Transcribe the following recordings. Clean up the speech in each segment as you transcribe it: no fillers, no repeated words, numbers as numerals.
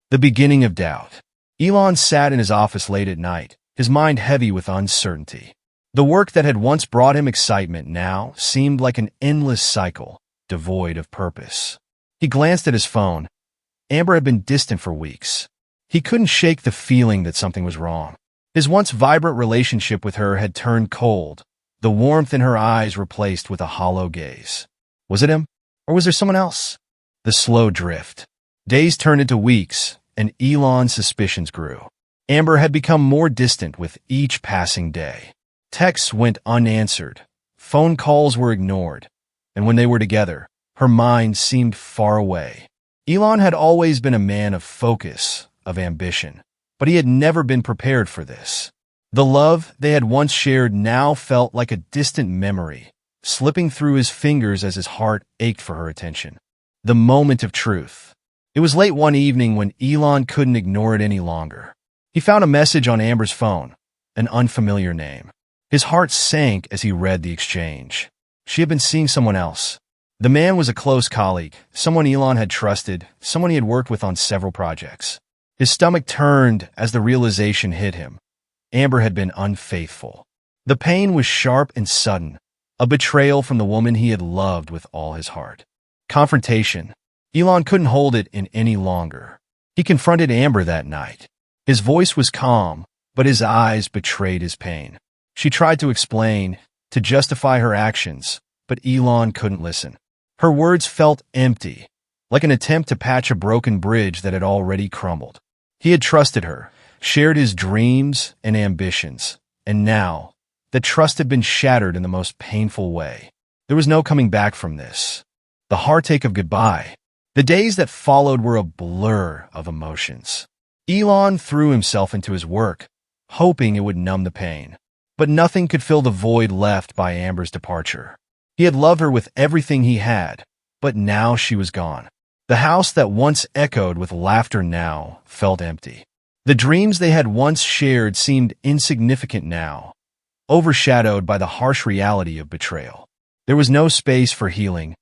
The beginning of doubt. Elon sat in his office late at night, his mind heavy with uncertainty. The work that had once brought him excitement now seemed like an endless cycle, devoid of purpose. He glanced at his phone. Amber had been distant for weeks. He couldn't shake the feeling that something was wrong. His once vibrant relationship with her had turned cold, the warmth in her eyes replaced with a hollow gaze. Was it him? Or was there someone else? The slow drift. Days turned into weeks, and Elon's suspicions grew. Amber had become more distant with each passing day. Texts went unanswered. Phone calls were ignored. And when they were together, her mind seemed far away. Elon had always been a man of focus, of ambition, but he had never been prepared for this. The love they had once shared now felt like a distant memory, slipping through his fingers as his heart ached for her attention. The moment of truth. It was late one evening when Elon couldn't ignore it any longer. He found a message on Amber's phone, an unfamiliar name. His heart sank as he read the exchange. She had been seeing someone else. The man was a close colleague, someone Elon had trusted, someone he had worked with on several projects. His stomach turned as the realization hit him. Amber had been unfaithful. The pain was sharp and sudden, a betrayal from the woman he had loved with all his heart. Confrontation. Elon couldn't hold it in any longer. He confronted Amber that night. His voice was calm, but his eyes betrayed his pain. She tried to explain, to justify her actions, but Elon couldn't listen. Her words felt empty, like an attempt to patch a broken bridge that had already crumbled. He had trusted her, shared his dreams and ambitions, and now, the trust had been shattered in the most painful way. There was no coming back from this. The heartache of goodbye. The days that followed were a blur of emotions. Elon threw himself into his work, hoping it would numb the pain. But nothing could fill the void left by Amber's departure. He had loved her with everything he had, but now she was gone. The house that once echoed with laughter now felt empty. The dreams they had once shared seemed insignificant now, overshadowed by the harsh reality of betrayal. There was no space for healing,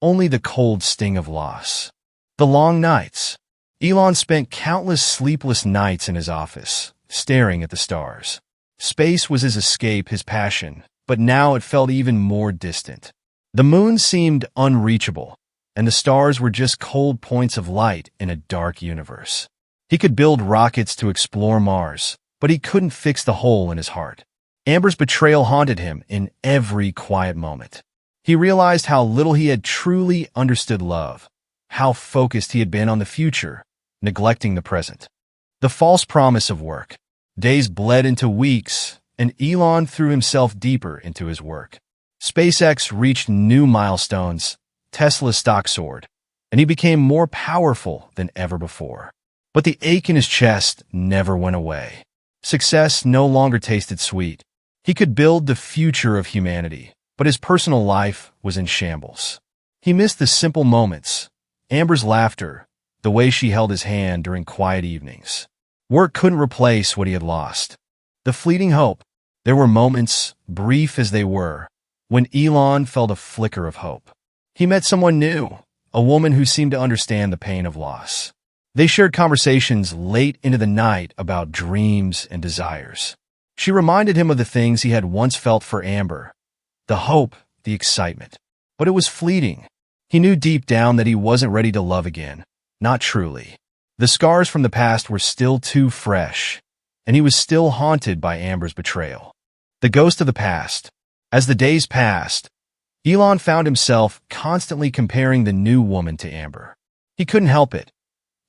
only the cold sting of loss. The long nights. Elon spent countless sleepless nights in his office, staring at the stars. Space was his escape, his passion, but now it felt even more distant. The moon seemed unreachable, and the stars were just cold points of light in a dark universe. He could build rockets to explore Mars, but he couldn't fix the hole in his heart. Amber's betrayal haunted him in every quiet moment. He realized how little he had truly understood love, how focused he had been on the future, neglecting the present. The false promise of work. Days bled into weeks, and Elon threw himself deeper into his work. SpaceX reached new milestones, Tesla's stock soared, and he became more powerful than ever before. But the ache in his chest never went away. Success no longer tasted sweet. He could build the future of humanity, but his personal life was in shambles. He missed the simple moments, Amber's laughter, the way she held his hand during quiet evenings. Work couldn't replace what he had lost. The fleeting hope. There were moments, brief as they were, when Elon felt a flicker of hope. He met someone new, a woman who seemed to understand the pain of loss. They shared conversations late into the night about dreams and desires. She reminded him of the things he had once felt for Amber, the hope, the excitement. But it was fleeting. He knew deep down that he wasn't ready to love again, not truly. The scars from the past were still too fresh, and he was still haunted by Amber's betrayal. The ghost of the past. As the days passed, Elon found himself constantly comparing the new woman to Amber. He couldn't help it.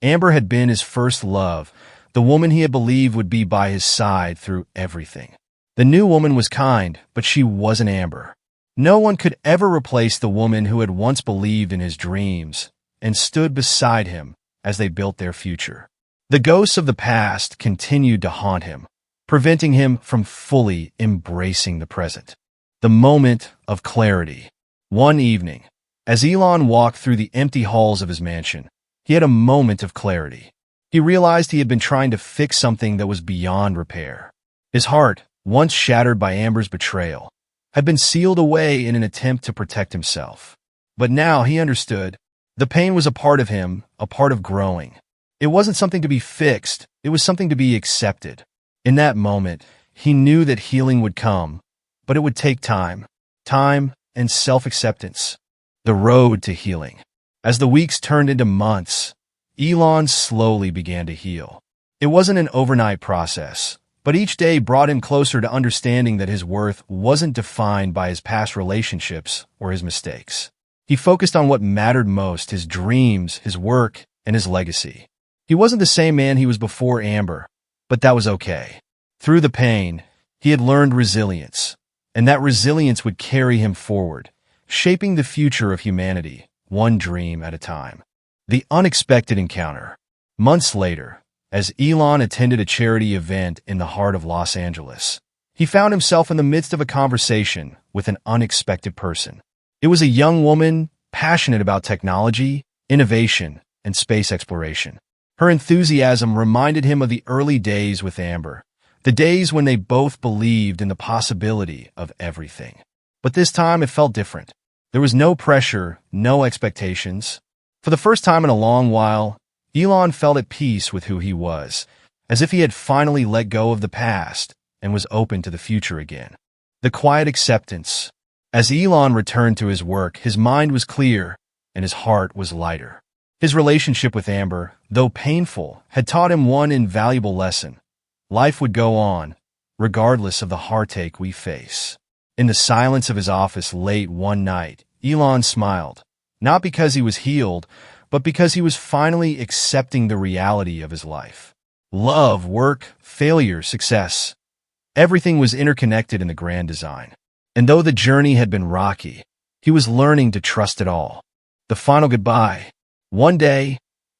Amber had been his first love, the woman he had believed would be by his side through everything. The new woman was kind, but she wasn't Amber. No one could ever replace the woman who had once believed in his dreams and stood beside him as they built their future. The ghosts of the past continued to haunt him, preventing him from fully embracing the present. The moment of clarity. One evening, as Elon walked through the empty halls of his mansion, he had a moment of clarity. He realized he had been trying to fix something that was beyond repair. His heart, once shattered by Amber's betrayal, had been sealed away in an attempt to protect himself. But now he understood. The pain was a part of him, a part of growing. It wasn't something to be fixed, it was something to be accepted. In that moment, he knew that healing would come, but it would take time. Time and self-acceptance. The road to healing. As the weeks turned into months, Elon slowly began to heal. It wasn't an overnight process, but each day brought him closer to understanding that his worth wasn't defined by his past relationships or his mistakes. He focused on what mattered most, his dreams, his work, and his legacy. He wasn't the same man he was before Amber, but that was okay. Through the pain, he had learned resilience, and that resilience would carry him forward, shaping the future of humanity, one dream at a time. The unexpected encounter. Months later, as Elon attended a charity event in the heart of Los Angeles, he found himself in the midst of a conversation with an unexpected person. It was a young woman passionate about technology, innovation, and space exploration. Her enthusiasm reminded him of the early days with Amber, the days when they both believed in the possibility of everything. But this time it felt different. There was no pressure, no expectations. For the first time in a long while, Elon felt at peace with who he was, as if he had finally let go of the past and was open to the future again. The quiet acceptance. As Elon returned to his work, his mind was clear and his heart was lighter. His relationship with Amber, though painful, had taught him one invaluable lesson. Life would go on, regardless of the heartache we face. In the silence of his office late one night, Elon smiled, not because he was healed, but because he was finally accepting the reality of his life. Love, work, failure, success. Everything was interconnected in the grand design. And though the journey had been rocky, he was learning to trust it all. The final goodbye. One day,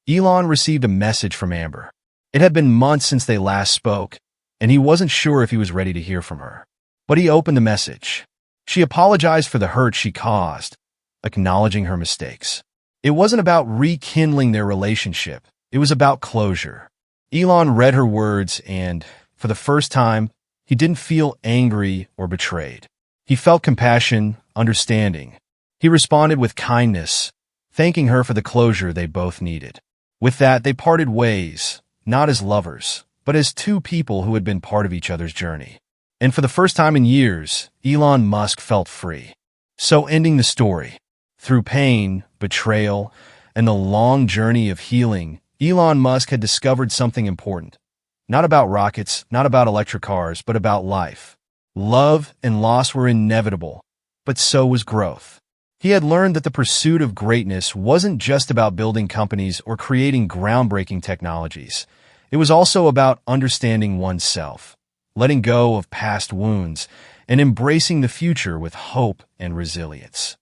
Elon received a message from Amber. It had been months since they last spoke, and he wasn't sure if he was ready to hear from her. But he opened the message. She apologized for the hurt she caused, acknowledging her mistakes. It wasn't about rekindling their relationship. It was about closure. Elon read her words and, for the first time, he didn't feel angry or betrayed. He felt compassion, understanding. He responded with kindness, thanking her for the closure they both needed. With that, they parted ways, not as lovers, but as two people who had been part of each other's journey. And for the first time in years, Elon Musk felt free. So ending the story, through pain, betrayal, and the long journey of healing, Elon Musk had discovered something important. Not about rockets, not about electric cars, but about life. Love and loss were inevitable, but so was growth. He had learned that the pursuit of greatness wasn't just about building companies or creating groundbreaking technologies. It was also about understanding oneself, letting go of past wounds, and embracing the future with hope and resilience.